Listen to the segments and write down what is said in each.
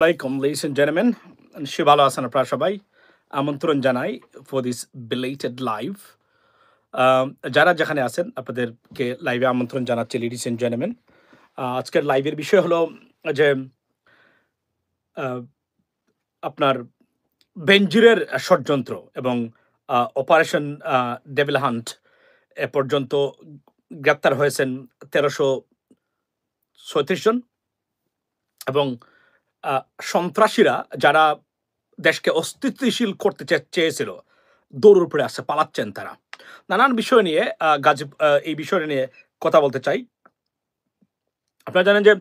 Welcome, ladies and gentlemen. শিবালো আছেন আপনারা সবাই আমন্ত্রণ জানাই ফর দিস বিলেটেড লাইভ। যারা যেখানে আছেন আপনাদেরকে লাইভে আমন্ত্রণ জানাচ্ছি লেডিস এন্ড জেন্টলম্যান। আজকের লাইভের বিষয় হলো যে আহ, আপনার বেনজিরের ষড়যন্ত্র এবং অপারেশন ডেভিল হান্ট এ পর্যন্ত গ্রেপ্তার হয়েছেন 1336 জন এবং সন্ত্রাসীরা যারা দেশকে অস্থিতিশীল করতে চেয়েছিল দৌড়ের উপরে আসছে, পালাচ্ছেন তারা। নানান বিষয় নিয়ে এই বিষয় নিয়ে কথা বলতে চাই। আপনারা জানেন যে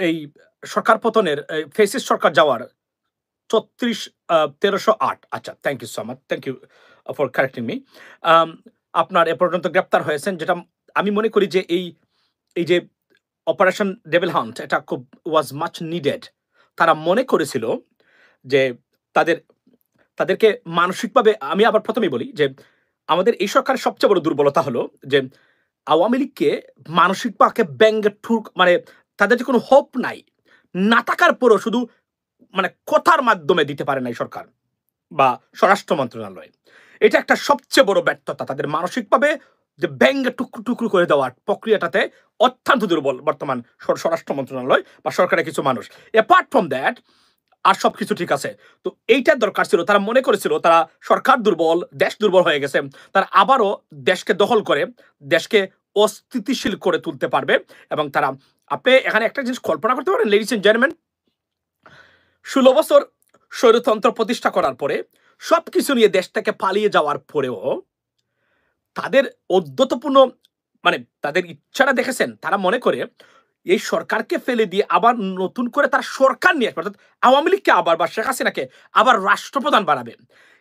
এই সরকার পতনের ফেসিস্ট সরকার যাওয়ার 1308, আচ্ছা, thank you so much, thank you for correcting me. আপনার এ পর্যন্ত গ্রেপ্তার হয়েছেন, যেটা আমি মনে করি যে এই যে অপারেশন ডেভিল হান্ট এটা খুব ওয়াজ মাচ নিডেড। তারা মনে করেছিল যে তাদেরকে মানসিকভাবে, আমি আবার প্রথমেই বলি যে আমাদের এই সরকারের সবচেয়ে বড় দুর্বলতা হলো যে আওয়ামী লীগকে মানসিকভাবে ব্যঙ্গে মানে তাদের যে কোনো হোপ নাই, না থাকার পরও শুধু মানে কথার মাধ্যমে দিতে পারে নাই সরকার বা স্বরাষ্ট্র মন্ত্রণালয়। এটা একটা সবচেয়ে বড় ব্যর্থতা, তাদের মানসিকভাবে যে ব্যঙ্গে টুকরো টুকরো করে দেওয়ার প্রক্রিয়াটাতে অত্যন্ত দুর্বল বর্তমান স্বরাষ্ট্র মন্ত্রণালয় বা সরকারের কিছু মানুষ। অ্যাপার্ট ফ্রম দ্যাট আর সবকিছু ঠিক আছে। তো এইটার দরকার ছিল, তারা মনে করেছিল তারা সরকার দুর্বল, দেশ দুর্বল হয়ে গেছে, তারা আবারও দেশকে দখল করে দেশকে অস্থিতিশীল করে তুলতে পারবে। এবং তারা, আপনি এখানে একটা জিনিস কল্পনা করতে পারেন লেডিস এন্ড জেন্টলম্যান, 16 বছর স্বৈরতন্ত্র প্রতিষ্ঠা করার পরে সবকিছু নিয়ে দেশ থেকে পালিয়ে যাওয়ার পরেও তাদের অদ্যতপূর্ণ মানে তাদের ইচ্ছাটা দেখেছেন, তারা মনে করে এই সরকারকে ফেলে দিয়ে আবার নতুন করে তারা সরকার নিয়ে আসবে, অর্থাৎ আওয়ামী লীগকে আবার বা শেখ হাসিনাকে আবার রাষ্ট্রপ্রধান বানাবে।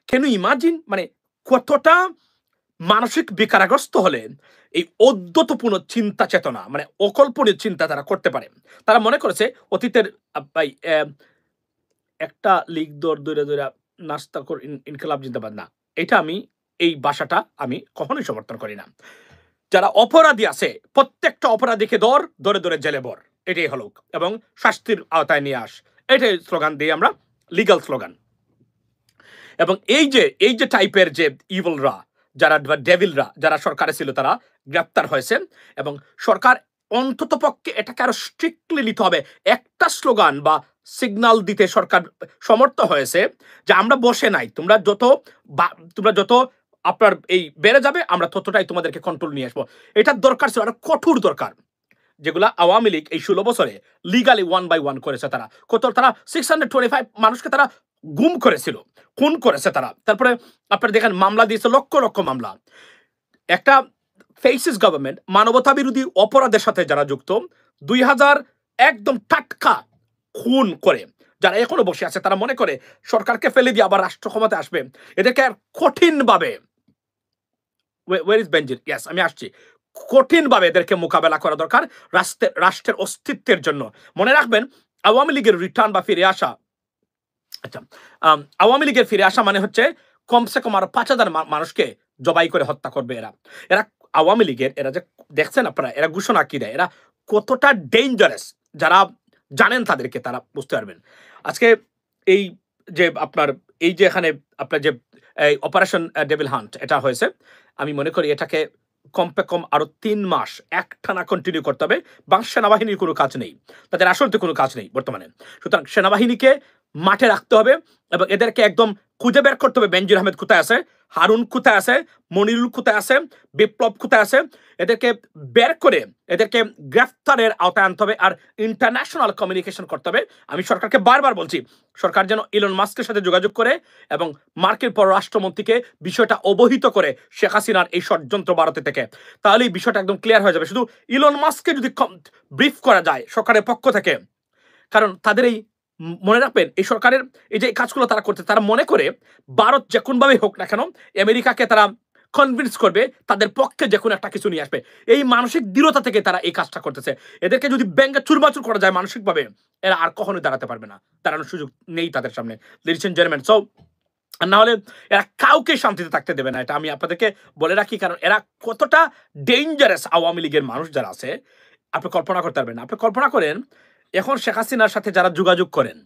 কেন ইমাজিন, মানে কতটা মানসিক বিকারগ্রস্ত হলে এই অদ্যতপূর্ণ চিন্তা চেতনা, মানে অকল্পনীয় চিন্তা তারা করতে পারে। তারা মনে করেছে অতীতের একটা লিগ দর দৈরা দৈরা নাস্তা কর ইনকলাব জিন্দাবাদ না, এটা আমি এই ভাষাটা আমি কখনোই সমর্থন করি না। যারা অপরাধী আছে প্রত্যেকটা অপরাধীকে ধরে ধরে জেলে ভর, এটাই হলো, এবং শাস্তির আওতায় নিয়ে আস, এটাই স্লোগান দিয়ে আমরা, লিগ্যাল স্লোগান। এবং এই যে টাইপের যে ইভিলরা, যারা ডেভিলরা যারা সরকারে ছিল তারা গ্রেপ্তার হয়েছে। এবং সরকার অন্তত পক্ষে এটাকে আরো স্ট্রিক্টলি নিতে হবে, একটা স্লোগান বা সিগন্যাল দিতে সরকার সমর্থ হয়েছে যে আমরা বসে নাই, তোমরা যত আপনার এই বেড়ে যাবে আমরা ততটাই তোমাদেরকে কন্ট্রোল নিয়ে আসবো। এটার দরকার ছিল, আরো কঠোর দরকার, যেগুলা আওয়ামী লীগ এই 16 বছরে লিগালি 1 বাই 1 করেছে। তারা তারা 625 মানুষকে তারা গুম করেছিল, খুন করেছে তারা। তারপরে আপনারা দেখেন মামলা দিয়েছে, লক্ষ লক্ষ মামলা। একটা ফেসিস গভর্নমেন্ট মানবতা বিরোধী অপরাধের সাথে যারা যুক্ত, 2000 একদম টাটকা খুন করে যারা এখনো বসে আছে, তারা মনে করে সরকারকে ফেলে দিয়ে আবার রাষ্ট্র ক্ষমতায় আসবে। এদেরকে আর কঠিনভাবে, ওয়ের ইজ বেনজির, ইয়েস আমি আসছি, কঠিনভাবে এদেরকে মোকাবেলা করা দরকার রাষ্ট্রের অস্তিত্বের জন্য। মনে রাখবেন আওয়ামী লীগের রিটার্ন বা ফিরে আসা, আচ্ছা, আওয়ামী লীগের ফিরে আসা মানে হচ্ছে কমসে কম আরো 5000 মানুষকে জবাই করে হত্যা করবে এরা। এরা আওয়ামী লীগের, এরা যে দেখছেন আপনারা, এরা ঘোষণা কি দেয়, এরা কতটা ডেঞ্জারাস, যারা জানেন তাদেরকে তারা বুঝতে পারবেন। আজকে এই যে আপনার এই যে এখানে আপনার যে অপারেশন ডেভিল হান্ট এটা হয়েছে, আমি মনে করি এটাকে কমপে কম আরো 3 মাস একটানা কন্টিনিউ করতে হবে। বাংলাদেশ সেনাবাহিনীর কোনো কাজ নেই, তাদের আসলে কোনো কাজ নেই বর্তমানে। সুতরাং সেনাবাহিনীকে মাঠে রাখতে হবে এবং এদেরকে একদম খুঁজে বের করতে হবে। বেনজির আহমেদ কোথায় আছে, হারুন কোথায় আছে, মনিরুল কোথায় আছে, বিপ্লব কোথায় আছে, এদেরকে বের করে এদেরকে গ্রেফতারের আওতায় আনতে হবে আর ইন্টারন্যাশনাল কমিউনিকেশন করতে হবে। আমি সরকারকে বারবার বলছি, সরকার যেন ইলন মাস্কের সাথে যোগাযোগ করে এবং মার্কিন পররাষ্ট্রমন্ত্রীকে বিষয়টা অবহিত করে শেখ হাসিনার এই ষড়যন্ত্র ভারতে থেকে, তাহলে এই বিষয়টা একদম ক্লিয়ার হয়ে যাবে। শুধু ইলন মাস্ককে যদি ব্রিফ করা যায় সরকারের পক্ষ থেকে, কারণ তাদের এই মনে রাখবেন এই সরকারের এই যে কাজগুলো তারা করতে, তারা মনে করে ভারত যে কোনভাবে হোক না কেন আমেরিকাকে তারা কনভিন্স করবে তাদের পক্ষে যে কোনো একটা কিছু নিয়ে আসবে। এই মানসিক দৃঢ়তা থেকে তারা এই কাজটা করতেছে। এদেরকে যদি ব্যাংকে চুরমাচুর করা যায় মানসিকভাবে, এরা আর কখনোই দাঁড়াতে পারবে না, দাঁড়ানোর সুযোগ নেই তাদের সামনে, লেডিস এন্ড জেন্টলম্যান। সো আর না হলে এরা কাউকে শান্তিতে থাকতে দেবে না, এটা আমি আপনাদেরকে বলে রাখি। কারণ এরা কতটা ডেঞ্জারাস, আওয়ামী লীগের মানুষ যারা আছে আপনি কল্পনা করতে পারবেন না। আপনি কল্পনা করেন এখন শেখ হাসিনার সাথে যারা যোগাযোগ করেন,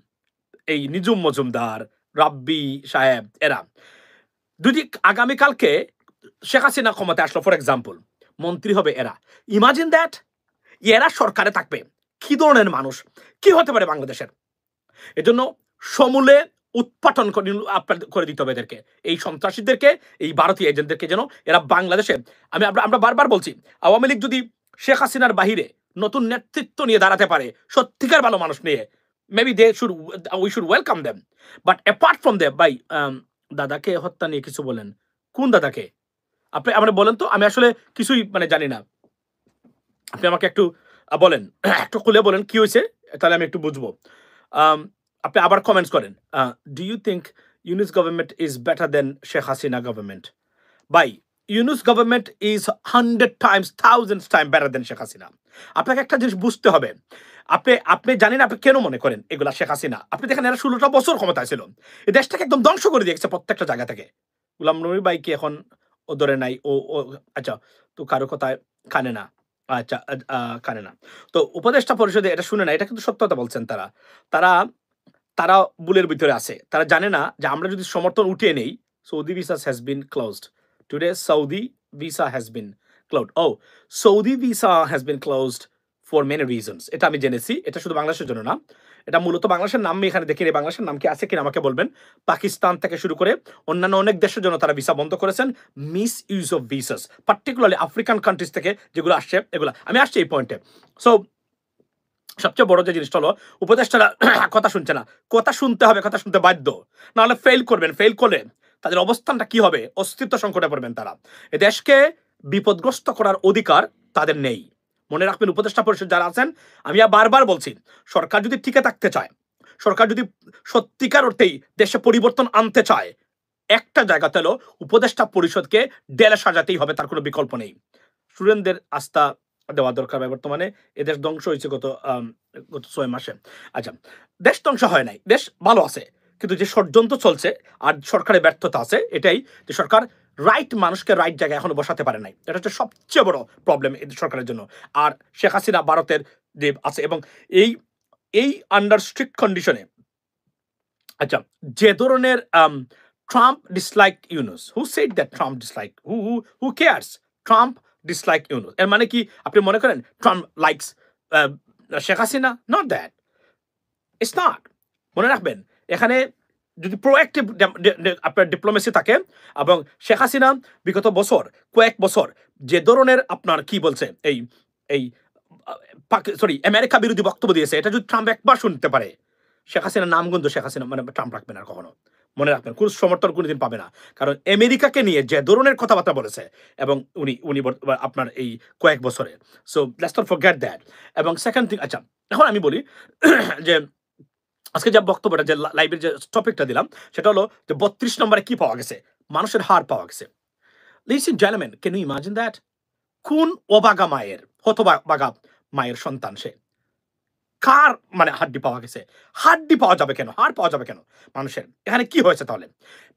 এই নিজুম মজুমদার, রাব্বি সাহেব, এরা যদি আগামীকালকে শেখ হাসিনা ক্ষমতায় আসলো, ফর এক্সাম্পল, মন্ত্রী হবে এরা, ইমাজিন দ্যাট, এরা সরকারে থাকবে, কি ধরনের মানুষ, কি হতে পারে বাংলাদেশের। এজন্য সমূলে উৎপাটন করে দিতে হবে এদেরকে, এই সন্ত্রাসীদেরকে, এই ভারতীয় এজেন্টদেরকে, যেন এরা বাংলাদেশে, আমরা বারবার বলছি, আওয়ামী লীগ যদি শেখ হাসিনার বাহিরে নতুন নেতৃত্ব নিয়ে দাঁড়াতে পারে, সত্যিকার ভালো মানুষ নিয়ে, maybe we should welcome them. But apart from them, ভাই, দাদাকে হত্যা নিয়ে কিছু বলেন, কোন দাদাকে? আপনি আমরা বলেন তো, আমি আসলে কিছুই মানে জানি না, আপনি আমাকে একটু বলেন, একটু খুলে বলেন কি হয়েছে, তাহলে আমি একটু বুঝবো। আপনি আবার কমেন্টস করেন, do you think Yunus government is better than Sheikh Hasina government? ভাই, Yunus government is 100 times 1000 time better than Sheikh Hasina. আপনাকে একটা জিনিস বুঝতে হবে, আপনি জানেন আপনি কেন মনে করেন এগুলা শেখ হাসিনা? আপনি দেখেন এরা 16টা বছর ক্ষমতায় ছিল, এই দেশটাকে একদম ধ্বংস করে দিয়েছে প্রত্যেকটা জায়গা থেকে। গুলাম নবী ভাই কি এখন ও ধরে নাই, ও আচ্ছা, তো কারো কথায় কানে না, আচ্ছা, কানে না। তো উপদেষ্টা পরিষদে এটা শুনে না, এটা কিন্তু সত্য কথা বলছেন তারা। তারা তারা বুলের ভিতরে আছে, তারা জানে না যে আমরা যদি সমর্থন উঠিয়ে নেই, Saudi visas has been closed today, Saudi visa has been closed, Saudi visa has been closed for many reasons. এটা আমি জেনেছি, এটা শুধু বাংলাদেশের জন্য না, এটা মূলত বাংলাদেশের নাম এখানে দেখি, বাংলাদেশের নাম কি আছে কিনা আমাকে বলবেন। পাকিস্তান থেকে শুরু করে অন্যান্য অনেক দেশের জন্য তারা ভিসা বন্ধ করেছেন, miss use of visas, particularly African countries থেকে যেগুলো আসছে, এগুলো আমি আসছি এই পয়েন্টে। সো সবচেয়ে বড় যে জিনিসটা হলো, উপদেষ্টারা কথা শুনছে না, কথা শুনতে হবে, কথা শুনতে বাধ্য, নাহলে ফেল করবেন, ফেল করলে তাদের অবস্থানটা কি হবে, অস্তিত্ব সংকটে পড়বেন তারা। এ দেশকে বিপদগ্রস্ত করার অধিকার তাদের নেই, মনে রাখবেন। উপদেষ্টা পরিষদ যারা আছেন, আমি বারবার বলছি, সরকার যদি টিকে থাকতে চায়, সরকার যদি সত্যিকার অর্থেই দেশে পরিবর্তন আনতে চায়, একটা জায়গাতে হলো উপদেষ্টা পরিষদকে ডেলে সাজাতেই হবে, তার কোনো বিকল্প নেই। স্টুডেন্টদের আস্থা দেওয়া দরকার ভাই, বর্তমানে এদেশ ধ্বংস হয়েছে গত 6 মাসে। আচ্ছা, দেশ ধ্বংস হয় নাই, দেশ ভালো আছে, কিন্তু যে ষড়যন্ত্র চলছে আর সরকারের ব্যর্থতা আছে, এটাই যে সরকার রাইট মানুষকে রাইট জায়গায় এখনো বসাতে পারে নাই, এটা হচ্ছে সবচেয়ে বড় প্রবলেম এই সরকারের জন্য। আর শেখ হাসিনা ভারতের যে আছে, এবং এই এই আন্ডার স্ট্রিক্ট কন্ডিশনে, আচ্ছা, যে ধরনের Trump dislike Yunus, who said that Trump dislike, who cares, Trump dislike Yunus, এর মানে কি আপনি মনে করেন Trump likes Sheikh Hasina? Not that, it's not. মনে রাখবেন, এখানে যদি প্রোঅ্যাক্টিভ আপনার ডিপ্লোমেসি থাকে, এবং শেখ হাসিনা বিগত বছর, কয়েক বছর যে ধরনের আপনার কি বলছে, এই এই সরি আমেরিকা বিরোধী বক্তব্য দিয়েছে, এটা যদি ট্রাম্প একবার শুনতে পারে, শেখ হাসিনার নামগন্ধ শেখ হাসিনা মানে ট্রাম্প রাখবে না কখনো, মনে রাখবেন, কোন সমর্থন কোনোদিন পাবে না। কারণ আমেরিকাকে নিয়ে যে ধরনের কথাবার্তা বলেছে, এবং উনি উনি আপনার এই কয়েক বছরে, so let's not forget that. এবং সেকেন্ড থিং, আচ্ছা, এখন আমি বলি যে আজকে যে বক্তব্যটা, যে লাইভের যে টপিকটা দিলাম, সেটা হলো যে 32 নম্বরে কি পাওয়া গেছে, মানুষের হাড় পাওয়া গেছে। Listen gentleman, can you imagine that? কোন অবাগা মায়ের, হতবাগা মায়ের সন্তান সে, কার মানে হাড্ডি পাওয়া গেছে? হাড্ডি পাওয়া যাবে কেন, হাড় পাওয়া যাবে কেন মানুষের? এখানে কি হয়েছে তাহলে?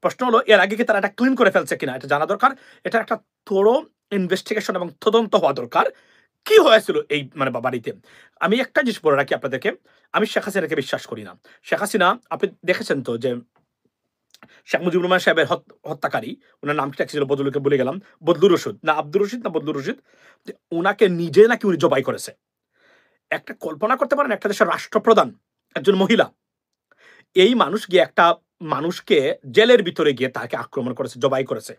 প্রশ্ন হলো, এর আগে কি তারা এটা ক্লিন করে ফেলছে কিনা, এটা জানা দরকার। এটা একটা থরো ইনভেস্টিগেশন এবং তদন্ত হওয়া দরকার, কি হয়েছিল এই মানে বাড়িতে। আমি একটা জিনিস বলে রাখি আপনাদেরকে, আমি শেখ হাসিনাকে বিশ্বাস করি না। শেখ হাসিনা, আপনি দেখেছেন তো যে শেখ মুজিবুর রহমান সাহেবের হত্যাকারী, ওনার নামটা ছিল, বদলুকে ভুলে গেলাম, বদলুর রশিদ না আব্দুর রশিদ না বদলুর রশিদ, ওনাকে নিজে নাকি উনি জবাই করেছে। একটা কল্পনা করতে পারেন, একটা দেশের রাষ্ট্রপ্রধান, একজন মহিলা, এই মানুষ গিয়ে একটা মানুষকে জেলের ভিতরে গিয়ে তাকে আক্রমণ করেছে, জবাই করেছে।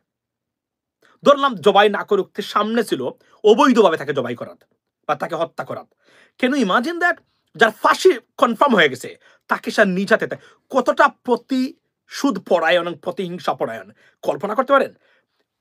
ধরলাম জবাই না করুক, সামনে ছিল অবৈধভাবে তাকে জবাই করাত বা তাকে হত্যা করাত। কেন ইমাজিন দ্যাট, যার ফাঁসি কনফার্ম হয়ে গেছে, তাকে সে নিজাতে, কতটা প্রতিশোধ পরায়ণ এবং প্রতিহিংসা পরায়ণ, কল্পনা করতে পারেন?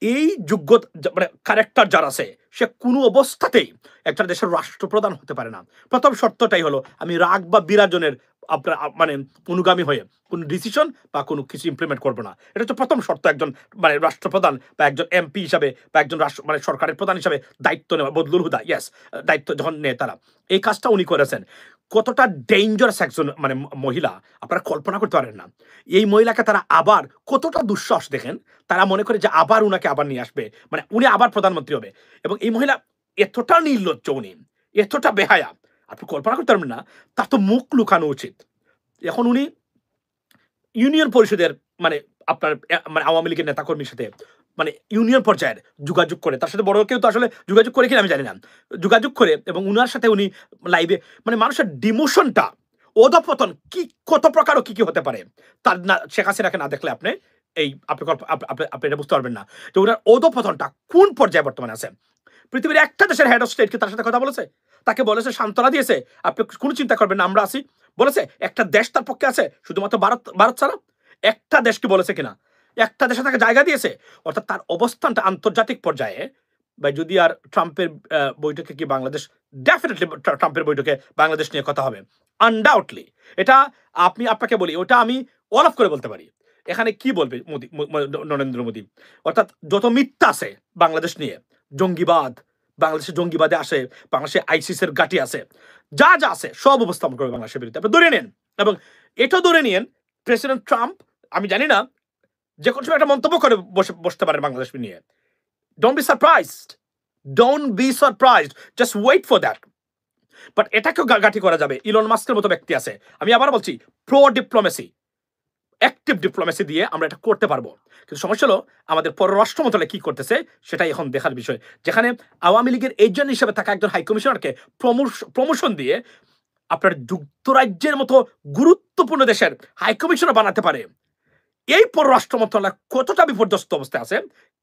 এই যোগ্য মানে ক্যারেক্টার যার আছে, সে কোনো অবস্থাতেই একটা দেশের রাষ্ট্রপ্রধান হতে পারে না। প্রথম শর্তটাই হলো, আমি রাগ বা বিরাজনের আপনার মানে অনুগামী হয়ে কোনো ডিসিশন বা কোনো কিছু ইমপ্লিমেন্ট করবো না। এটা হচ্ছে প্রথম শর্ত একজন মানে রাষ্ট্রপ্রধান বা একজন এমপি হিসাবে বা একজন রাষ্ট্র মানে সরকারের প্রধান হিসাবে দায়িত্ব নেওয়া। বদলুল হুদা, ইয়েস, দায়িত্ব যখন নেয় তারা, এই কাজটা উনি করেছেন। কতটা ডেঞ্জারাস একজন মানে মহিলা, আপনারা কল্পনা করতে পারেন না। এই মহিলাকে তারা আবার কতটা দুঃসাহস দেখেন, তারা মনে করে যে আবার উনাকে আবার নিয়ে আসবে, মানে উনি আবার প্রধানমন্ত্রী হবে। এবং এই মহিলা এতটা নির্লজ্জ, উনি এতটা বেহায়া, আপনি কল্পনা করতে পারবেন না, তার তো মুখ লুকানো উচিত। এখন উনি ইউনিয়ন পরিষদের মানে আপনার মানে আওয়ামী লীগের নেতাকর্মীর সাথে মানে ইউনিয়ন পর্যায়ের যোগাযোগ করে, তার সাথে বড় কেউ তো আসলে যোগাযোগ করে কিনা আমি জানি না। যোগাযোগ করে এবং উনার সাথে উনি লাইভে মানে মানুষের ডিমোশনটা, অধঃপতন কি কত প্রকার ও কি হতে পারে, তার না শেখ হাসিনাকে না দেখলে আপনি এই আপনি এটা বুঝতে পারবেন না যে উনার অধঃপতনটা কোন পর্যায়ে বর্তমানে আছে। পৃথিবীর একটা দেশের হেড অফ স্টেট কি তার সাথে কথা বলেছে? তাকে বলেছে, সান্ত্বনা দিয়েছে, আপনি কোনো চিন্তা করবেন না, আমরা আছি বলেছে? একটা দেশ তার পক্ষে আছে শুধুমাত্র ভারত ছাড়া? একটা দেশ কি বলেছে কিনা? একটা দেশে তাকে জায়গা দিয়েছে? অর্থাৎ তার অবস্থানটা আন্তর্জাতিক পর্যায়ে বা যদি আর ট্রাম্পের বৈঠকে কি বাংলাদেশ, ডেফিনেটলি ট্রাম্পের বৈঠকে বাংলাদেশ নিয়ে কথা হবে আনডাউটলি। এটা আপনাকে বলি, ওটা আমি অল অফ করে বলতে পারি। এখানে কি বলবে নরেন্দ্র মোদী? অর্থাৎ যত মিথ্যা আছে বাংলাদেশ নিয়ে, জঙ্গিবাদ, বাংলাদেশে জঙ্গিবাদে আসে, বাংলাদেশে আইসিসের ঘাঁটি আছে, যা যা আছে সব উপস্থাপন করবে বাংলাদেশের বিরুদ্ধে। আপনি ধরে নেন, এবং এটাও ধরে নিয়েন প্রেসিডেন্ট ট্রাম্প, আমি জানি না, যে কোনো সময় একটা মন্তব্য করে বসতে পারে বাংলাদেশ নিয়ে। Don't be surprised, don't be surprised, just wait for that. But এটাকেও গাঁটি করা যাবে। ইলন মাস্কের মতো ব্যক্তি আছে, আমি আবার বলছি, প্রো ডিপ্লোমেসি, অ্যাক্টিভ ডিপ্লোমেসি দিয়ে আমরা এটা করতে পারবো। কিন্তু সমস্যা হলো আমাদের পররাষ্ট্র মন্ত্রণালয় কি করতেছে সেটাই এখন দেখার বিষয়। যেখানে আওয়ামী লীগের এজেন্ট হিসেবে থাকা একজন হাই কমিশনারকে প্রমোশন দিয়ে আপনার যুক্তরাজ্যের মতো গুরুত্বপূর্ণ দেশের হাই কমিশনার বানাতে পারে, এই পররাষ্ট্র মন্ত্রণালয় কতটা বিপর্যস্ত অবস্থায় আছে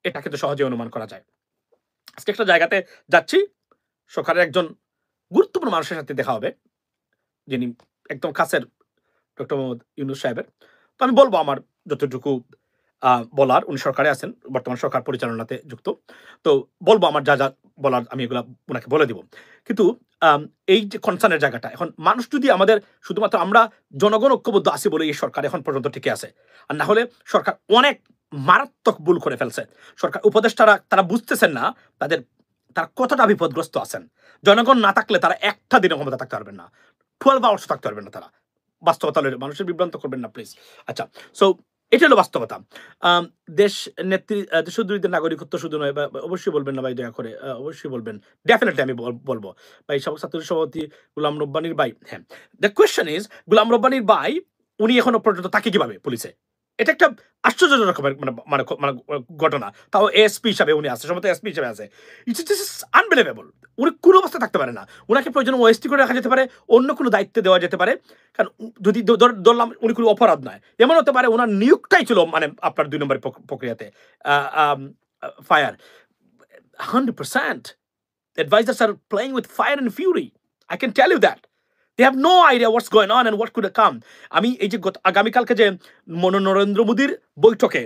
এটা কিন্তু সহজে অনুমান করা যায়। আজকে একটা জায়গাতে যাচ্ছি, সরকারের একজন গুরুত্বপূর্ণ মানুষের সাথে দেখা হবে, যিনি একদম কাছের ডক্টর মোহাম্মদ ইউনূস সাহেবের। তো আমি বলবো আমার যতটুকু বলার, উনি সরকারে আছেন, বর্তমান সরকার পরিচালনাতে যুক্ত, তো বলবো আমার যা যা বলার আমি এগুলা ওনাকে বলে দিব। কিন্তু এই যে কনসার্নের জায়গাটা, এখন মানুষ যদি আমাদের শুধুমাত্র আমরা জনগণ ঐক্যবদ্ধ আছি বলে এই সরকার এখন পর্যন্ত টিকে আছে, আর না হলে সরকার অনেক মারাত্মক ভুল করে ফেলছে। সরকার উপদেষ্টারা তারা বুঝতেছেন না তারা কতটা বিপদগ্রস্ত আছেন। জনগণ না থাকলে তারা একটা দিনের ক্ষমতা থাকতে পারবেন না, 12 আওয়ার্স থাকতে পারবেন না তারা। বাস্তবতা হলে মানুষের বিভ্রান্ত করবেন না প্লিজ। আচ্ছা, সো এটা হলো বাস্তবতা। দেশ নেত্রী দেশদ্রোহীদের নাগরিকত্ব শুধু নয়, বা অবশ্যই বলবেন না ভাই, দয়া করে অবশ্যই বলবেন। ডেফিনিটলি আমি বলবো ভাই। ছাত্র সভাপতি গোলাম রব্বানীর ভাই, হ্যাঁ, দ্য কোয়েশ্চেন ইজ, গোলাম রব্বানীর ভাই উনি এখনো পর্যন্ত তাকে কিভাবে পুলিশে? এটা একটা আশ্চর্যজনক রকমের মানে ঘটনা। তাও এসপি হিসাবে উনি আছে, সম্ভবত এসপি হিসাবে আছে। It's unbelievable. উনি কোনো অবস্থায় থাকতে পারে না। উনাকে প্রয়োজন ওএসটি করে রাখা যেতে পারে, অন্য কোনো দায়িত্ব দেওয়া যেতে পারে। কারণ যদি ধরলাম উনি কোনো অপরাধ নয়, এমন হতে পারে ওনার নিয়োগটাই ছিল মানে আপনার ২ নম্বরের প্রক্রিয়াতে fire. 100% advisors are playing with fire and fury. I can tell you that. They have no idea what's going on and what could come. আমি এই যে আগামীকালকে যে নরেন্দ্র মোদীর বৈঠকে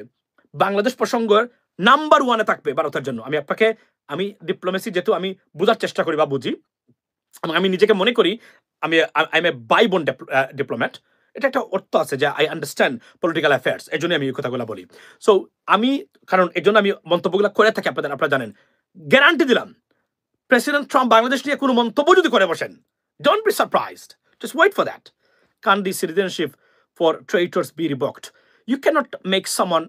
বাংলাদেশ প্রসঙ্গের নাম্বার 1-এ থাকবে ভারতের জন্য, আমি ডিপ্লোমেসি যেহেতু আমি বোঝার চেষ্টা করি বা বুঝি, এবং আমি নিজেকে মনে করি আই এম এ বাইবোন ডিপ্লোম্যাট। এটা একটা অর্থ আছে যে আই আন্ডারস্ট্যান্ড পলিটিক্যাল অ্যাফেয়ার্স, এই জন্য আমি এই কথাগুলো বলি। সো কারণ এই জন্য আমি মন্তব্যগুলো করে থাকি, আপনারা জানেন। গ্যারান্টি দিলাম, প্রেসিডেন্ট ট্রাম্প বাংলাদেশ নিয়ে কোনো মন্তব্য যদি করে বসেন, don't be surprised, just wait for that. Can the citizenship for traitors be revoked? You cannot make someone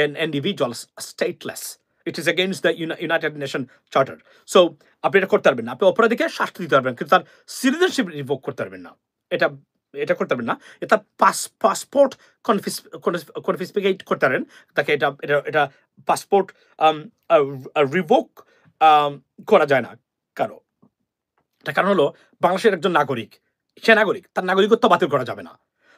an individual stateless. It is against the United Nations Charter. So আপনি এটা করতে পারবেন না। আপনি অপরাধীকে শাস্তি দিতে পারবেন, কিন্তু তার সিটিজেনশিপ রিভোক করতে পারবেন না। এটা করতে পারবেন না। এটা পাসপোর্ট কনফিসকেট করতে পারেন তাকে। এটা পাসপোর্ট রিভোক করা যায় না কারো। তার কারণ হলো বাংলাদেশের একজন নাগরিক, সে নাগরিক, তার নাগরিকত্ব বাতিল করা যাবে না।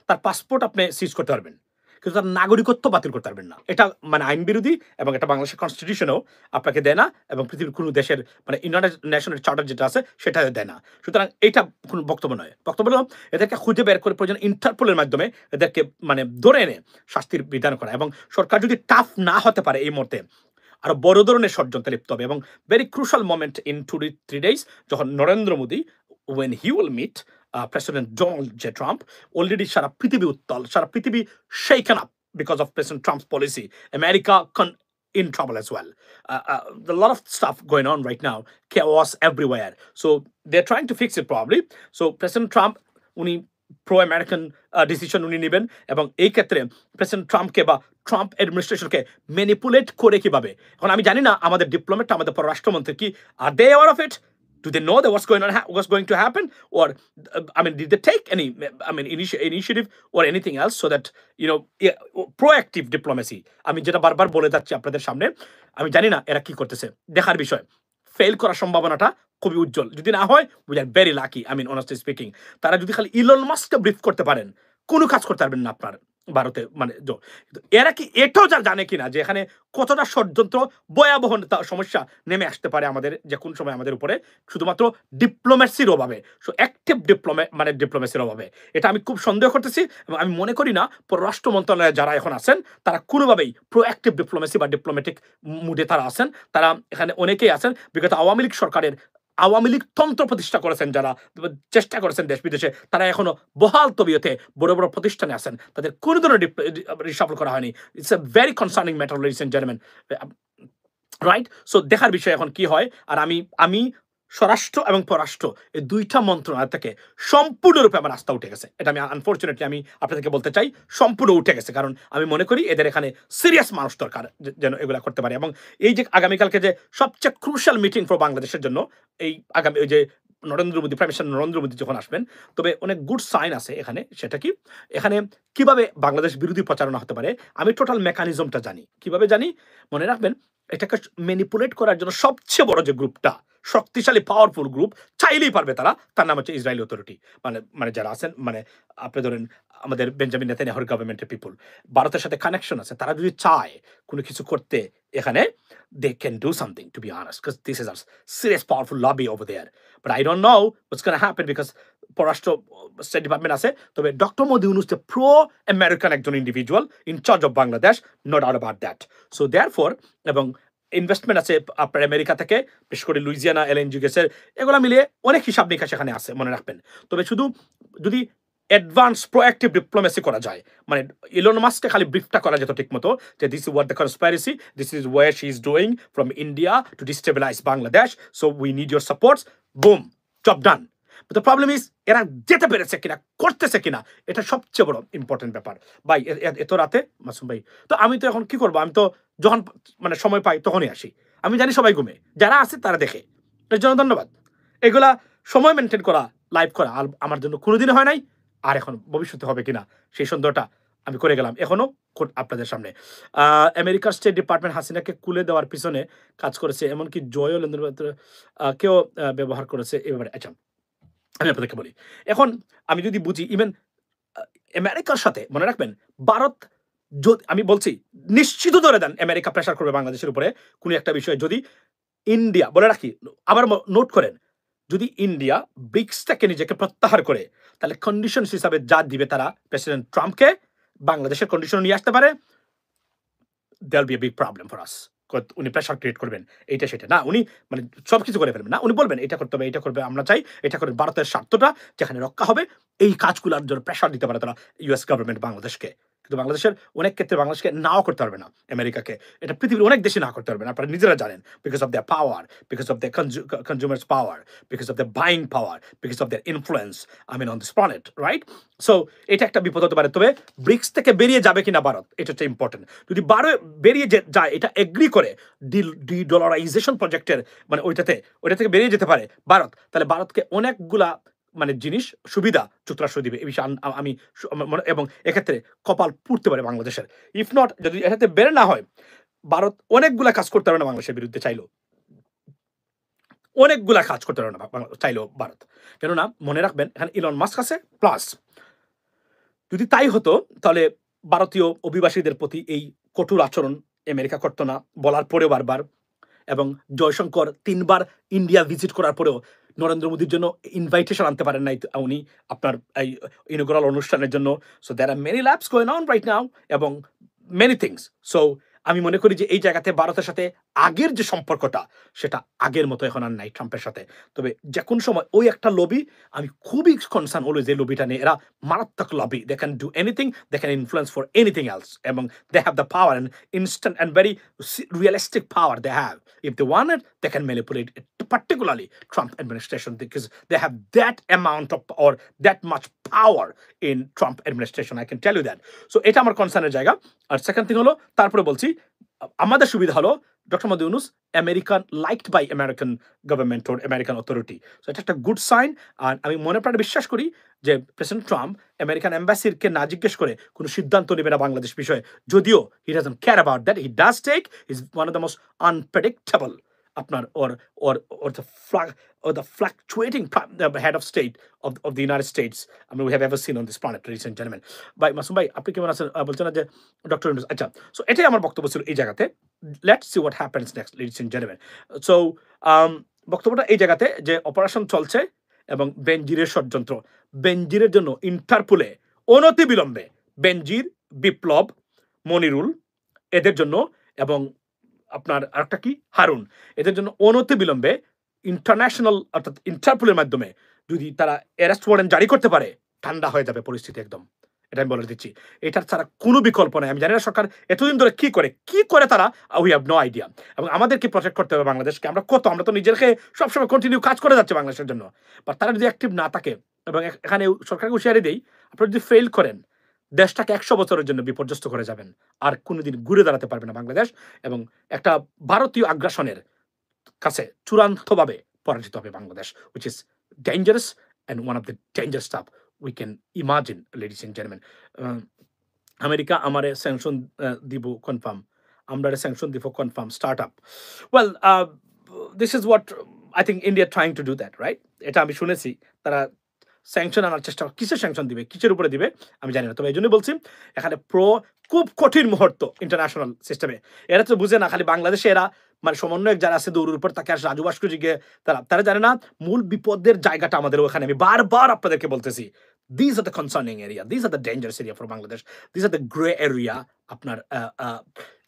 তার পাসপোর্ট আপনি সিজ করতে পারবেন, কিন্তু তার নাগরিকত্ব বাতিল করতে পারবেন না। এটা মানে আইন বিরোধী, এবং এটা বাংলাদেশের কনস্টিটিউশনেও আপনাকে দেয় না, এবং পৃথিবীর কোনো দেশের মানে ইউনাইটেড নেশনের চার্টার যেটা আছে সেটা দেয় না। সুতরাং এটা কোনো বক্তব্য নয়। বক্তব্য হলো এদেরকে খুঁজে বের করে প্রয়োজন ইন্টারপোলের মাধ্যমে এদেরকে মানে ধরে এনে শাস্তির বিধান করা, এবং সরকার যদি টাফ না হতে পারে এই মুহূর্তে, আরো বড় ধরনের ষড়যন্ত্রে লিপ্ত হবে। এবং very crucial moment in 2-3 days, যখন Narendra Modi when he will meet President Donald J. Trump, already সারা পৃথিবী উত্তাল, সারা পৃথিবী shaken up because of President Trump's policy. America in trouble as well. A lot of stuff going on right now, chaos everywhere. So they're trying to fix it probably. So President Trump, উনি pro American decision উনি নেবেন, এবং এই ক্ষেত্রে president ট্রাম্পকে বা Trump অ্যাডমিনিস্ট্রেশনকে manipulate করে কিভাবে। এখন আমি জানি না আমাদের ডিপ্লোমেট, আমাদের পররাষ্ট্রমন্ত্রী কি are they aware of it, Do they know that what's going to happen, or I mean, did they take any initiative or anything else so that yeah, proactive diplomacy? আমি যেটা বারবার বলে যাচ্ছি আপনাদের সামনে, আমি জানি না এরা কি করতেছে, দেখার বিষয়। ফেল করার সম্ভাবনাটা খুবই উজ্জ্বল। যদি না হয়, we are very lucky. I mean, honestly speaking, তারা যদি খালি ইলন মাস্ককে ব্রিফ করতে পারেন, কোনো কাজ করতে পারবেন না আপনার ভারতে। মানে এরা কি এটাও জানে কিনা যে এখানে কতটা ষড়যন্ত্র, ভয়াবহ সমস্যা নেমে আসতে পারে আমাদের যে কোন সময় আমাদের উপরে, শুধুমাত্র ডিপ্লোমেসির অভাবে, অ্যাক্টিভ ডিপ্লোমেসির অভাবে। এটা আমি খুব সন্দেহ করতেছি, এবং আমি মনে করি না পররাষ্ট্র মন্ত্রণালয়ে যারা এখন আছেন তারা কোনোভাবেই প্রোঅ্যাক্টিভ ডিপ্লোমেসি বা ডিপ্লোম্যাটিক মুডে তারা আছেন। তারা এখানে অনেকেই আছেন বিগত আওয়ামী লীগ সরকারের, আওয়ামী লীগ তন্ত্র প্রতিষ্ঠা করেছেন যারা, চেষ্টা করেছেন দেশ বিদেশে, তারা এখনো বহাল তবিয়তে বড় বড় প্রতিষ্ঠানে আছেন, তাদের কোনো ধরনের রিসাফল করা হয়নি। It's a very concerning matter, ladies and gentleman, right? So দেখার বিষয় এখন কি হয়। আর আমি স্বরাষ্ট্র এবং পররাষ্ট্র এই দুইটা মন্ত্রণালয় থেকে সম্পূর্ণরূপে আমার আস্থা উঠে গেছে। এটা আমি আনফরচুনেটলি আমি আপনাদেরকে বলতে চাই, সম্পূর্ণ উঠে গেছে। কারণ আমি মনে করি এদের এখানে সিরিয়াস মানুষ দরকার যেন এগুলা করতে পারে। এবং এই যে আগামীকালকে যে সবচেয়ে ক্রুশাল মিটিং ফর বাংলাদেশের জন্য, এই আগামী ওই যে নরেন্দ্র মোদী, প্রাইম মিনিস্টার নরেন্দ্র মোদী যখন আসবেন, তবে অনেক গুড সাইন আছে এখানে। সেটা কি, এখানে কিভাবে বাংলাদেশ বিরোধী প্রচারণা হতে পারে আমি টোটাল মেকানিজমটা জানি। কিভাবে জানি, মনে রাখবেন, এটাকে ম্যানিপুলেট করার জন্য সবচেয়ে বড় যে গ্রুপটা, শক্তিশালী পাওয়ারফুল গ্রুপ, চাইলেই পারবে তার নাম হচ্ছে ইসরায়েলি অথরিটি। মানে যারা আছেন, মানে আপনি ধরেন আমাদের বেঞ্জামিন নেতানিয়াহুর গভর্নমেন্টের পিপল, ভারতের সাথে কানেকশন আছে, তারা যদি চায় কোনো কিছু করতে এখানে, they can do something, to be honest, because this is a serious powerful lobby over there. But I don't know what's going to happen because পররাষ্ট্র স্টেট ডিপার্টমেন্ট আছে। তবে doctor Modi Yunus the pro American একজন individual in charge of Bangladesh, no doubt about that. So therefore, এবং investment আছে আপনার America থেকে, বিশেষ করে লুইজিয়ানা এলএনজি গ্যাসের, এগুলো মিলিয়ে অনেক হিসাব নিকাশ এখানে আছে, মনে রাখবেন। তবে শুধু যদি অ্যাডভান্স প্রোঅ্যাক্টিভ ডিপ্লোমেসি করা যায়, মানে ইলন মাস্ককে খালি ব্রিফটা করা যেত ঠিক মতো, যে this is what the conspiracy, this is war she is doing from India to destabilise Bangladesh, so we need your supports, boom, job done. But the problem is, এরা যেতে পেরেছে কিনা, করতেছে কিনা, এটা সবচেয়ে বড় ইম্পর্টেন্ট ব্যাপার। ভাই এত রাতে মাসুম ভাই, তো আমি তো এখন কি করবো, আমি তো যখন মানে সময় পাই তখনই আসি। আমি জানি সবাই ঘুমে, যারা আছে তারা দেখে, এর জন্য ধন্যবাদ। এগুলা সময় মেনটেন করা, লাইভ করা আমার জন্য কোনোদিনই হয় নাই, আর এখন ভবিষ্যতে হবে কিনা সেই সন্দেহটা আমি করে গেলাম এখনো আপনাদের সামনে। আমেরিকার স্টেট ডিপার্টমেন্ট হাসিনাকে কুলে দেওয়ার পিছনে কাজ করেছে, এমনকি জয়ও লেনদেন কেউ ব্যবহার করেছে এবারে। আচ্ছা, আমি আপনাদেরকে বলি, এখন আমি যদি বুঝি, ইভেন আমেরিকার সাথে, মনে রাখবেন, ভারত, আমি বলছি নিশ্চিত ধরে দেন আমেরিকা প্রেশার করবে বাংলাদেশের উপরে কোনো একটা বিষয়ে। যদি ইন্ডিয়া, বলে রাখি, আবার নোট করেন, যদি ইন্ডিয়া ব্রিক্স থেকে নিজেকে প্রত্যাহার করে, তাহলে কন্ডিশন হিসাবে যা দিবে তারা প্রেসিডেন্ট ট্রাম্পকে, বাংলাদেশের কন্ডিশন নিয়ে আসতে পারে। There be a big problem for us. উনি প্রেশার ক্রিয়েট করবেন, এইটা সেটা না, উনি মানে সবকিছু করে ফেলবেন না, উনি বলবেন এটা করতে হবে, এটা করবে, আমরা চাই এটা করে, ভারতের স্বার্থটা যেখানে রক্ষা হবে, এই কাজগুলোর জন্য প্রেশার দিতে পারে তারা ইউএস গভর্নমেন্ট বাংলাদেশকে। কিন্তু বাংলাদেশের অনেক ক্ষেত্রে বাংলাদেশকে নাও করতে পারবে না আমেরিকাকে, এটা পৃথিবীর অনেক দেশে না করতে পারবে না, আপনারা নিজেরা জানেন, because of their power, because of the consumers power, because of the buying power, because of their influence, I mean on this planet, right? So এটা একটা বিপদ হতে পারে। তবে ব্রিক্স থেকে বেরিয়ে যাবে কিনা ভারত, এটা হচ্ছে ইম্পর্টেন্ট। যদি বেরিয়ে যায়, এটা এগ্রি করে ডলারাইজেশন প্রজেক্টের, মানে ওইটা থেকে বেরিয়ে যেতে পারে ভারত, তাহলে ভারতকে অনেকগুলা মানে জিনিস সুবিধা যুক্তরাষ্ট্র দিবে, এই বিষয়ে আমি এবং এক্ষেত্রে কপাল পুড়তে পারে বাংলাদেশের। ইফ নট, যদি এটাতে বের না হয়, ভারত অনেকগুলা কাজ করতে পারে না বাংলাদেশের বিরুদ্ধে, চাইলেও অনেকগুলা কাজ করতে পারে না চাইলেও ভারত। কেননা মনে রাখবেন, এখানে ইলন মাস্ক আছে, প্লাস যদি তাই হতো তাহলে ভারতীয় অভিবাসীদের প্রতি এই কঠোর আচরণ আমেরিকা করতো না, বলার পরেও বারবার। এবং জয়শঙ্কর 3 বার ইন্ডিয়া ভিজিট করার পরেও নরেন্দ্র মোদীর জন্য ইনভাইটেশন আনতে পারেন নাই উনি আপনার এই ইনগুরাল অনুষ্ঠানের জন্য। So there are many labs going on right now এবং মেনি থিংস। সো আমি মনে করি যে এই জায়গাতে ভারতের সাথে আগের যে সম্পর্কটা, সেটা আগের মতো এখন আর নাই ট্রাম্পের সাথে। তবে যে কোন সময় ওই একটা লবি, আমি খুবই কনসার্ন হলো যে লবিটা নিয়ে, এরা মারাত্মক lobby, they can do anything, they can influence for anything else, এবং they have the power and instant and very realistic power they have. If they want it, they can manipulate it, particularly Trump administration, because they have that amount of or that much power in Trump administration. I can tell you that. So এটা আমার কনসার্নের জায়গা। আর second thing হলো, তারপরে বলছি, আমাদের সুবিধা হলো doctor Mohammad Yunus American liked by American government or American authority. So এটা একটা গুড সাইন। আর আমি মনে প্রাণে বিশ্বাস করি যে প্রেসিডেন্ট ট্রাম্প আমেরিকান এম্বাসিকে না জিজ্ঞেস করে কোনো সিদ্ধান্ত নেবে না বাংলাদেশ বিষয়ে। যদিও he doesn't care about that, he does take, is one of the most unpredictable আপনার or the fluctuating head of state of the United States I mean we have ever seen on this planet, ladies and gentlemen. ভাই মাসুম ভাই আপনি কেমন আছেন? বলছেন না যে doctor Yunus. আচ্ছা, সো এটাই আমার বক্তব্য ছিল এই জায়গাতে। Let's see what happens next, ladies and gentlemen. So বক্তব্যটা এই জায়গাতে যে অপারেশন চলছে এবং বেনজিরের ষড়যন্ত্র, বেনজিরের জন্য ইন্টারপোলে অনতিবিলম্বে বেনজির, বিপ্লব, মনিরুল এদের জন্য এবং আপনার আরেকটা কি হারুন, এদের জন্য অনতিবিলম্বে ইন্টারন্যাশনাল অর্থাৎ ইন্টারপোলের মাধ্যমে যদি তারা অ্যারেস্ট ওয়ারেন্ট জারি করতে পারে, ঠান্ডা হয়ে যাবে পরিস্থিতি একদম। এটা আমি বলে দিচ্ছি, এটার ছাড়া কোনো বিকল্প নাই। আমি জানি না সরকার এতদিন ধরে কি করে তারা, উই হ্যাভ নো আইডিয়া। এবং আমাদেরকে প্রটেক্ট করতে হবে বাংলাদেশকে। আমরা তো নিজেকে সবসময় কন্টিনিউ কাজ করে যাচ্ছে বাংলাদেশের জন্য। বা তারা যদি অ্যাক্টিভ না থাকে, এবং এখানে সরকারকে হুঁশিয়ারি দেই, আপনারা যদি ফেল করেন দেশটাকে 100 বছরের জন্য বিপর্যস্ত করে যাবেন, আর কোনোদিন ঘুরে দাঁড়াতে পারবে না বাংলাদেশ, এবং একটা ভারতীয় আগ্রাসনের কাছে চূড়ান্তভাবে পরাজিত হবে Bangladesh, which is dangerous and one of the dangerous stuff we can imagine, ladies and gentlemen. America আমারে স্যাংশন দিব কনফার্ম, আমরা স্যাংশন দিব confirm startup. Well, this is what I think India trying to do that, right? এটা আমি শুনেছি তারা sanction আনার চেষ্টা, কিসের স্যাংশন দিবে, কিসের উপরে দিবে আমি জানি না। তবে এই জন্যই বলছি এখানে খুব কঠিন মুহূর্ত ইন্টারন্যাশনাল সিস্টেমে। এরা তো বুঝে না, খালি বাংলাদেশে এরা মানে সমন্বয়ক যারা আছে দৌড়ের উপর তাকে রাজু ভাস্কর্য গিয়ে তারা জানে না মূল বিপদের জায়গাটা আমাদের ওখানে। আমি বারবার আপনাদেরকে বলতেছি, this are the concerning area, this are the dangerous area for Bangladesh, this are the grey area আপনার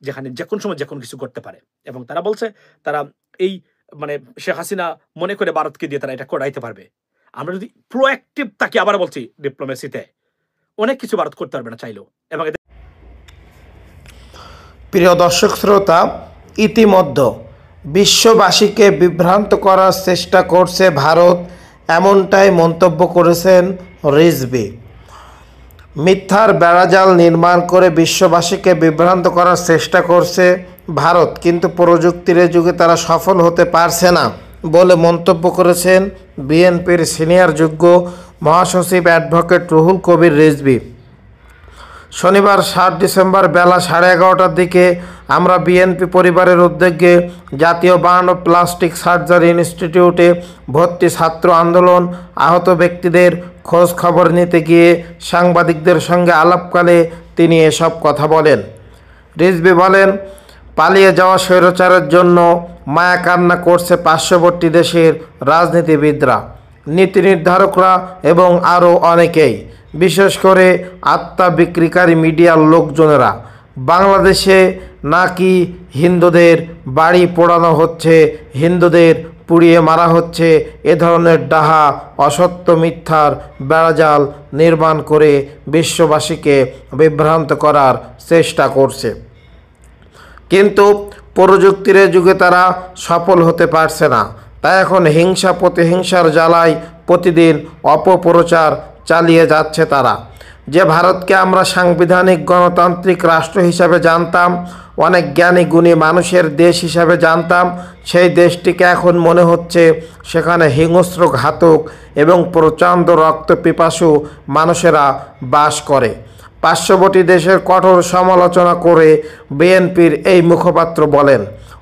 যেখানে যে কোনো সময় যে কোনো কিছু করতে পারে। এবং তারা বলছে তারা এই মানে শেখ হাসিনা মনে করে ভারতকে দিয়ে তারা এটা করাইতে পারবে। আমরা যদি প্রোঅ্যাক্টিভ থাকি, আবার বলছি ডিপ্লোমেসিতে, অনেক কিছু ভারত করতে পারবে না চাইলেও। এবং প্রিয় দর্শক শ্রোতা, ইতিমধ্যে বিশ্ববাসীকে বিভ্রান্ত করার চেষ্টা করছে ভারত, এমনটাই মন্তব্য করেছেন রিজভী। মিথ্যার বেড়াজাল নির্মাণ করে বিশ্ববাসীকে বিভ্রান্ত করার চেষ্টা করছে ভারত, কিন্তু প্রযুক্তির যুগে তারা সফল হতে পারছে না বলে মন্তব্য করেছেন বিএনপির সিনিয়র যুগ্ম মহাসচিব অ্যাডভোকেট রুহুল কবির রিজভী। শনিবার 7 ডিসেম্বর বেলা 11:30টার দিকে আমরা বিএনপি পরিবারের উদ্যোগে জাতীয় বার্ন ও প্লাস্টিক সার্জারি ইনস্টিটিউটে ভর্তি ছাত্র আন্দোলন আহত ব্যক্তিদের খোঁজ খবর নিতে গিয়ে সাংবাদিকদের সঙ্গে আলাপকালে তিনি এসব কথা বলেন। রিজভী বলেন, পালিয়ে যাওয়া স্বৈরাচারের জন্য মায়া কান্না করছে পার্শ্ববর্তী দেশের রাজনীতিবিদরা, নীতি নির্ধারকরা এবং আরও অনেকেই, বিশেষ করে আত্মা বিক্রিকারী মিডিয়ার লোকজনেরা। বাংলাদেশে নাকি হিন্দুদের বাড়ি পোড়ানো হচ্ছে, হিন্দুদের পুড়িয়ে মারা হচ্ছে, এ ধরনের ডাহা অসত্য মিথ্যার বেড়াজাল নির্মাণ করে বিশ্ববাসীকে বিভ্রান্ত করার চেষ্টা করছে। কিন্তু প্রযুক্তির যুগে তারা সফল হতে পারছে না, তাই এখন হিংসা প্রতিহিংসার জ্বালায় প্রতিদিন অপপ্রচার চালিয়ে যাচ্ছে তারা। যে ভারতকে আমরা সাংবিধানিক গণতান্ত্রিক রাষ্ট্র হিসাবে জানতাম, অনেক জ্ঞানী গুণী মানুষের দেশ হিসাবে জানতাম, সেই দেশটিকে এখন মনে হচ্ছে সেখানে হিংস্র ঘাতক এবং প্রচণ্ড রক্তপিপাসু মানুষেরা বাস করে। পার্শ্ববর্তী দেশের কঠোর সমালোচনা করে বিএনপির এই মুখপাত্র বলেন,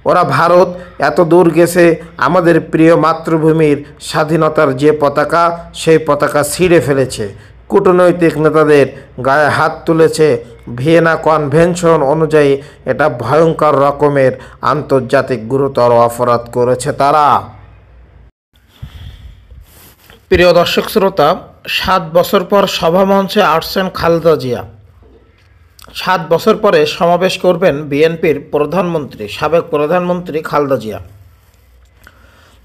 ওরা ভারত এত দূর গেছে, আমাদের প্রিয় মাতৃভূমির স্বাধীনতার যে পতাকা সেই পতাকা ছিঁড়ে ফেলেছে, কূটনৈতিক নেতাদের গায়ে হাত তুলেছে। ভিয়েনা কনভেনশন অনুযায়ী এটা ভয়ঙ্কর রকমের আন্তর্জাতিক গুরুতর অপরাধ করেছে তারা। প্রিয় দর্শক শ্রোতা, 7 বছর পর সভামঞ্চে আসছেন খালেদা জিয়া। 7 বছর পরে সমাবেশ করবেন বিএনপির সাবেক প্রধানমন্ত্রী খালেদা জিয়া।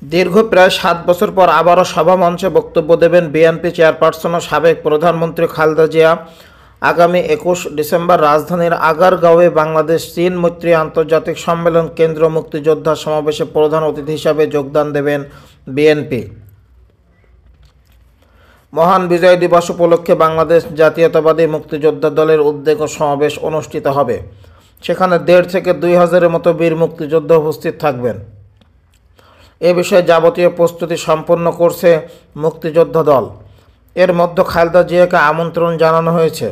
দীর্ঘ প্রায় 7 বছর পর আবারও সভামঞ্চে বক্তব্য দেবেন বিএনপি চেয়ারপারসন ও সাবেক প্রধানমন্ত্রী খালেদা জিয়া। আগামী 21 ডিসেম্বর রাজধানীর আগারগাঁওয়ে বাংলাদেশ চীন মৈত্রী আন্তর্জাতিক সম্মেলন কেন্দ্র মুক্তিযোদ্ধা সমাবেশে প্রধান অতিথি হিসাবে যোগদান দেবেন বিএনপি। মহান বিজয় দিবস উপলক্ষে বাংলাদেশ জাতীয়তাবাদী মুক্তিযোদ্ধা দলের উদ্যোগ ও সমাবেশ অনুষ্ঠিত হবে। সেখানে 1,500 থেকে 2,000-এর মতো বীর মুক্তিযোদ্ধা উপস্থিত থাকবেন। এ বিষয়ে যাবতীয় প্রস্তুতি সম্পন্ন করছে মুক্তিযোদ্ধা দল। এর মধ্যে খালেদা জিয়াকে আমন্ত্রণ জানানো হয়েছে।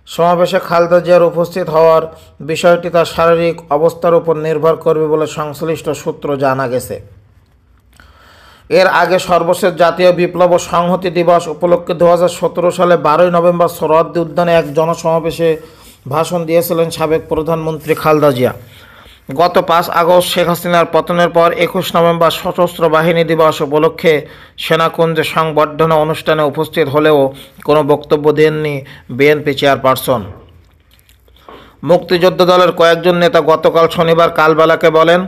সমাবেশে খালেদা জিয়ার উপস্থিত হওয়ার বিষয়টি তার শারীরিক অবস্থার উপর নির্ভর করবে বলে সংশ্লিষ্ট সূত্র জানা গেছে। এর আগে সর্বশেষ জাতীয় বিপ্লব ও সংহতি দিবস উপলক্ষে 2017 সালে 12 নভেম্বর সোহরাওয়ার্দী উদ্যানে এক জনসমাবেশে ভাষণ দিয়েছিলেন সাবেক প্রধানমন্ত্রী খালেদা জিয়া। গত 5 আগস্ট শেখ হাসিনার পতনের পর 21 নভেম্বর সশস্ত্র বাহিনী দিবস উপলক্ষে সেনাকুঞ্জে সংবর্ধনা অনুষ্ঠানে উপস্থিত হলেও কোনো বক্তব্য দেননি বিএনপি চেয়ারপারসন। মুক্তিযোদ্ধা দলের কয়েকজন নেতা গতকাল শনিবার কালবেলাকে বলেন,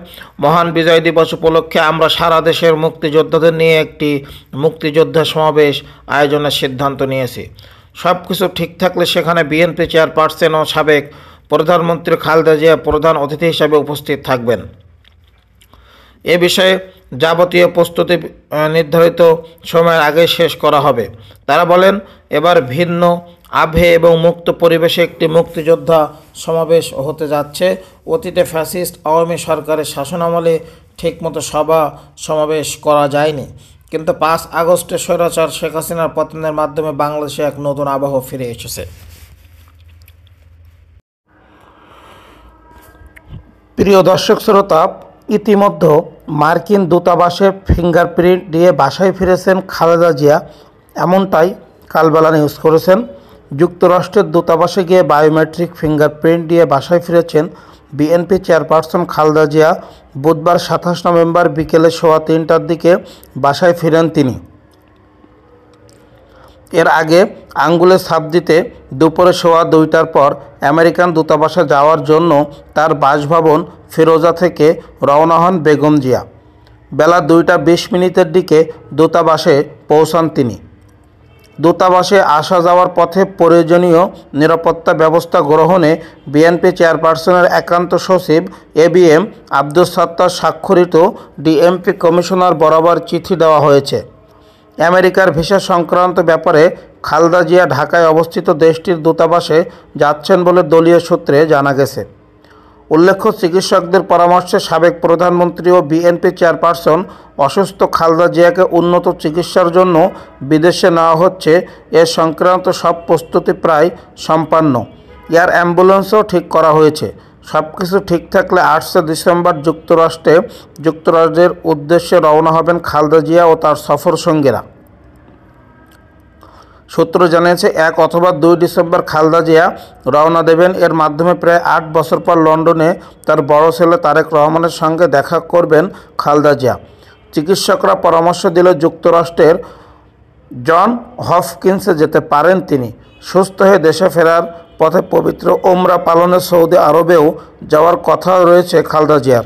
মহান বিজয় দিবস উপলক্ষে আমরা সারা দেশের মুক্তিযোদ্ধাদের নিয়ে একটি মুক্তিযোদ্ধা সমাবেশ আয়োজনের সিদ্ধান্ত নিয়েছি। সব কিছু ঠিক থাকলে সেখানে বিএনপি চেয়ারপারসন ও সাবেক প্রধানমন্ত্রী খালেদা জিয়া প্রধান অতিথি হিসেবে উপস্থিত থাকবেন। এ বিষয়ে যাবতীয় প্রস্তুতি নির্ধারিত সময়ের আগে শেষ করা হবে। তারা বলেন, এবার ভিন্ন আবহে এবং মুক্ত পরিবেশে একটি মুক্তিযোদ্ধা সমাবেশ হতে যাচ্ছে। অতীতে ফ্যাসিস্ট আওয়ামী সরকারের শাসনামলে ঠিকমতো সভা সমাবেশ করা যায়নি, কিন্তু 5 আগস্টে স্বৈরাচার শেখ হাসিনার পতনের মাধ্যমে বাংলাদেশে এক নতুন আবহ ফিরে এসেছে। প্রিয় দর্শক শ্রোতা, ইতিমধ্যে মার্কিন দূতাবাসে ফিঙ্গারপ্রিন্ট দিয়ে বাসায় ফিরেছেন খালেদা জিয়া, এমনটাই কালবেলা নিউজ করেছেন। যুক্তরাষ্ট্রের দূতাবাসে গিয়ে বায়োমেট্রিক ফিঙ্গারপ্রিন্ট দিয়ে বাসায় ফিরেছেন বিএনপি চেয়ারপারসন খালেদা জিয়া। বুধবার 27 নভেম্বর বিকেলে 3:15টার দিকে বাসায় ফিরেন তিনি। এর আগে আঙ্গুলে ছাপ দিতে দুপুরে 2:15টার পর আমেরিকান দূতাবাসে যাওয়ার জন্য তার বাসভবন ফিরোজা থেকে রওনা হন বেগম জিয়া। বেলা 2:20 দিকে দূতাবাসে পৌঁছান তিনি। দূতাবাসে আসা যাওয়ার পথে প্রয়োজনীয় নিরাপত্তা ব্যবস্থা গ্রহণে বিএনপি চেয়ারপারসনের একান্ত সচিব ABM আব্দুস সাত্তার স্বাক্ষরিত ডিএমপি কমিশনার বরাবর চিঠি দেওয়া হয়েছে। আমেরিকার ভিসা সংক্রান্ত ব্যাপারে খালেদা জিয়া ঢাকায় অবস্থিত দেশটির দূতাবাসে যাচ্ছেন বলে দলীয় সূত্রে জানা গেছে। উল্লেখ্য, চিকিৎসকদের পরামর্শে সাবেক প্রধানমন্ত্রী ও বিএনপি চেয়ারপারসন অসুস্থ খালেদা জিয়াকে উন্নত চিকিৎসার জন্য বিদেশে নেওয়া হচ্ছে। এ সংক্রান্ত সব প্রস্তুতি প্রায় সম্পন্ন। এয়ার অ্যাম্বুলেন্সও ঠিক করা হয়েছে। সব কিছু ঠিক থাকলে 8 ডিসেম্বর যুক্তরাজ্যের উদ্দেশ্যে রওনা হবেন খালেদা জিয়া ও তার সফর সঙ্গীরা। সূত্র জানিয়েছে 1 অথবা 2 ডিসেম্বর খালেদা জিয়া রওনা দেবেন। এর মাধ্যমে প্রায় 8 বছর পর লন্ডনে তার বড় ছেলে তারেক রহমানের সঙ্গে দেখা করবেন খালেদা জিয়া। চিকিৎসকরা পরামর্শ দিলে যুক্তরাষ্ট্রের জন হপকিন্সে যেতে পারেন তিনি। সুস্থ হয়ে দেশে ফেরার পথে পবিত্র ওমরা পালনে সৌদি আরবেও যাওয়ার কথা রয়েছে খালেদা জিয়ার।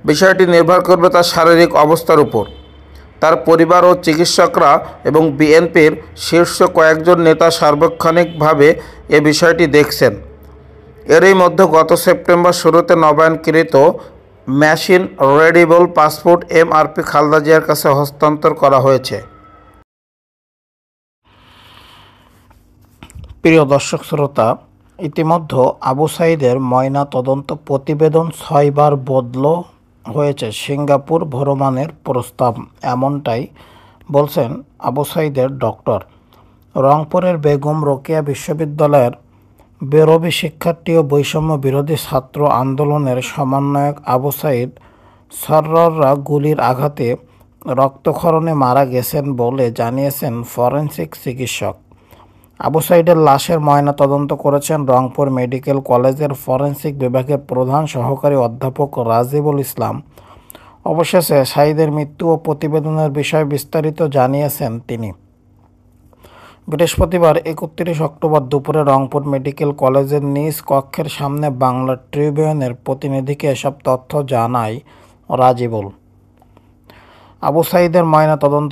বিষয়টি নির্ভর করবে তার শারীরিক অবস্থার উপর। তার পরিবার ও চিকিৎসকরা এবং বিএনপির শীর্ষ কয়েকজন নেতা সার্বক্ষণিকভাবে এ বিষয়টি দেখছেন। এরই মধ্যে গত সেপ্টেম্বর শুরুতে নবায়নকৃত machine readable passport MRP Khaleda জিয়ার কাছে হস্তান্তর করা হয়েছে। প্রিয় দর্শক শ্রোতা, ইতিমধ্যে আবু সাঈদের ময়না তদন্ত প্রতিবেদন 6 বার বদল হয়েছে সিঙ্গাপুর ভ্রমণের প্রস্তাব, এমনটাই বলছেন আবু সাঈদের ডক্টর। রংপুরের বেগম রোকেয়া বিশ্ববিদ্যালয়ের বেরোবি শিক্ষার্থী ও বৈষম্য বিরোধী ছাত্র আন্দোলনের সমন্বয়ক আবু সাঈদ সরররা গুলির আঘাতে রক্তক্ষরণে মারা গেছেন বলে জানিয়েছেন ফরেনসিক চিকিৎসক। আবু সাঈদের লাশের ময়না তদন্ত করেছেন রংপুর মেডিকেল কলেজের ফরেনসিক বিভাগের প্রধান সহকারী অধ্যাপক রাজিবুল ইসলাম। অবশেষে সাঈদের মৃত্যু ও প্রতিবেদনের বিষয়ে বিস্তারিত জানিয়েছেন তিনি। বৃহস্পতিবার 31 অক্টোবর দুপুরে রংপুর মেডিকেল কলেজের নিজ কক্ষের সামনে বাংলা ট্রিবিউনের প্রতিনিধিকে এসব তথ্য জানায় রাজিবুল। আবু সাঈদের ময়না তদন্ত